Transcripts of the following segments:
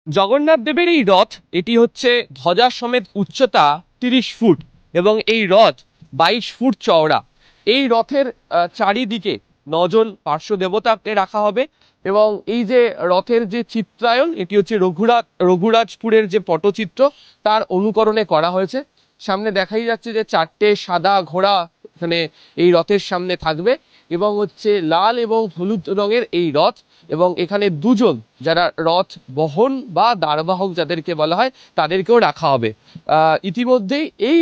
জগন্নাথ দেবের এই রথ এটি হচ্ছে ধ্বজা সমেত উচ্চতা 30 ফুট এবং এই রথ 22 ফুট চওড়া। এই রথের চারিদিকে 9 জন পার্শ্ব দেবতাকে রাখা হবে এবং এই যে রথের যে চিত্রায়ন এটি হচ্ছে রঘুরাজপুরের যে পটচিত্র তার অনুকরণে করা হয়েছে। সামনে দেখাই যাচ্ছে যে 4টে সাদা ঘোড়া এখানে এই রথের সামনে থাকবে এবং হচ্ছে লাল এবং হলুদ রঙের এই রথ এবং এখানে 2জন যারা রথ বহন বা দ্বারবাহক যাদেরকে বলা হয় তাদেরকেও রাখা হবে। ইতিমধ্যেই এই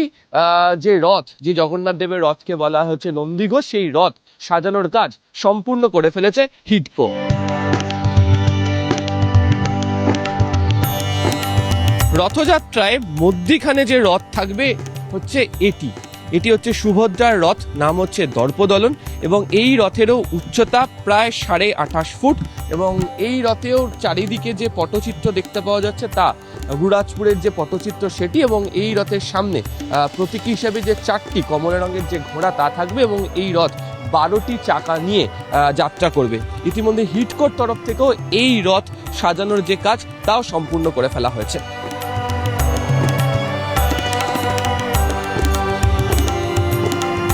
যে রথ, যে জগন্নাথ দেবের রথকে বলা হচ্ছে নন্দীঘোষ, সেই রথ সাজানোর কাজ সম্পূর্ণ করে ফেলেছে হিডকো। রথযাত্রায় মধ্যিখানে যে রথ থাকবে হচ্ছে এটি হচ্ছে সুভদ্রার রথ, নাম হচ্ছে দর্পদলন এবং এই রথেরও উচ্চতা প্রায় 28.5 ফুট এবং এই রথেও চারিদিকে যে পটচিত্র দেখতে পাওয়া যাচ্ছে তা রঘুরাজপুরের যে পটচিত্র সেটি এবং এই রথের সামনে প্রতীকী হিসেবে যে 4টি কমলা রঙের যে ঘোড়া তা থাকবে এবং এই রথ 12টি চাকা নিয়ে যাত্রা করবে। ইতিমধ্যে হিডকোর তরফ থেকেও এই রথ সাজানোর যে কাজ তাও সম্পূর্ণ করে ফেলা হয়েছে।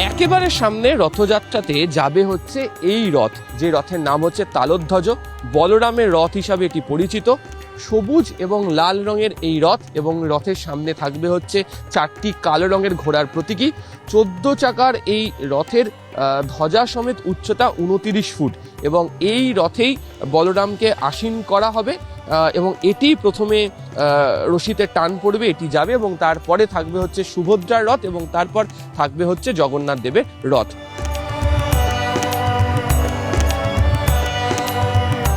একেবারে সামনে রথযাত্রাতে যাবে হচ্ছে এই রথ, যে রথের নাম হচ্ছে তালধ্বজ। বলরামের রথ হিসাবে এটি পরিচিত। সবুজ এবং লাল রঙের এই রথ এবং রথের সামনে থাকবে হচ্ছে 4টি কালো রঙের ঘোড়ার প্রতীকী। 14 চাকার এই রথের ধ্বজা সমেত উচ্চতা 29 ফুট এবং এই রথেই বলরামকে আসীন করা হবে এবং এটি প্রথমে রশিতে টান পড়বে, এটি যাবে এবং তারপরে থাকবে হচ্ছে সুভদ্রার রথ এবং তারপর থাকবে হচ্ছে জগন্নাথ দেবের রথ।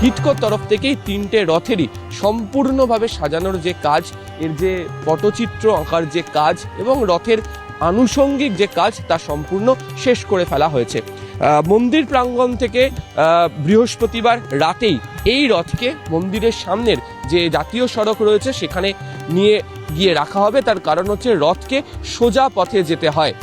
হিডকোর তরফ থেকেই 3টে রথেরই সম্পূর্ণভাবে সাজানোর যে কাজ, এর যে পটচিত্র আঁকার যে কাজ এবং রথের আনুষঙ্গিক যে কাজ তা সম্পূর্ণ শেষ করে ফেলা হয়েছে। মন্দির প্রাঙ্গণ থেকে বৃহস্পতিবার রাতেই এই রথকে মন্দিরের সামনের যে জাতীয় সড়ক রয়েছে সেখানে নিয়ে গিয়ে রাখা হবে। তার কারণ হচ্ছে রথকে সোজা পথে যেতে হয়।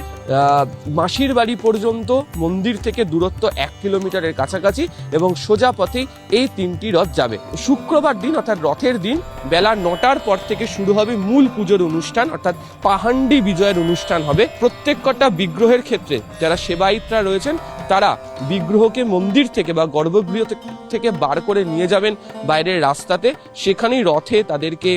মাসির বাড়ি পর্যন্ত মন্দির থেকে দূরত্ব 1 কিলোমিটারের কাছাকাছি এবং সোজা পথেই এই 3টি রথ যাবে। শুক্রবার দিন অর্থাৎ রথের দিন বেলা 9টার পর থেকে শুরু হবে মূল পুজোর অনুষ্ঠান, অর্থাৎ পাহান্ডি বিজয়ের অনুষ্ঠান হবে। প্রত্যেক কটা বিগ্রহের ক্ষেত্রে যারা সেবায়িতরা রয়েছেন তারা বিগ্রহকে মন্দির থেকে বা গর্ভগৃহ থেকে বার করে নিয়ে যাবেন বাইরের রাস্তাতে, সেখানেই রথে তাদেরকে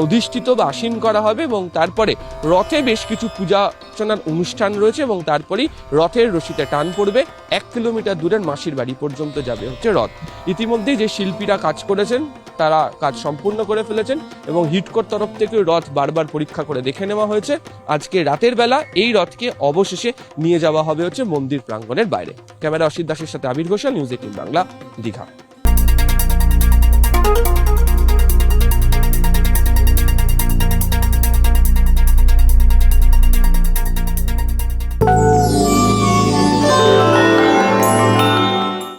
অধিষ্ঠিত বা আসীন করা হবে এবং তারপরে রথে বেশ কিছু পূজা অর্চনার অনুষ্ঠান রয়েছে এবং তারপরেই রথের রশিতে টান পড়বে। 1 কিলোমিটার দূরের মাসির বাড়ি পর্যন্ত যাবে হচ্ছে রথ। ইতিমধ্যে যে শিল্পীরা কাজ করেছেন তারা কাজ সম্পূর্ণ করে ফেলেছেন এবং হিডকোর তরফ থেকে রথ বারবার পরীক্ষা করে দেখে নেওয়া হয়েছে। আজকে রাতের বেলা এই রথকে অবশেষে নিয়ে যাওয়া হবে হচ্ছে মন্দির প্রাঙ্গণের বাইরে। ক্যামেরা অসিত দাসের সাথে আবির ঘোষাল, নিউজ 18 বাংলা, দীঘা।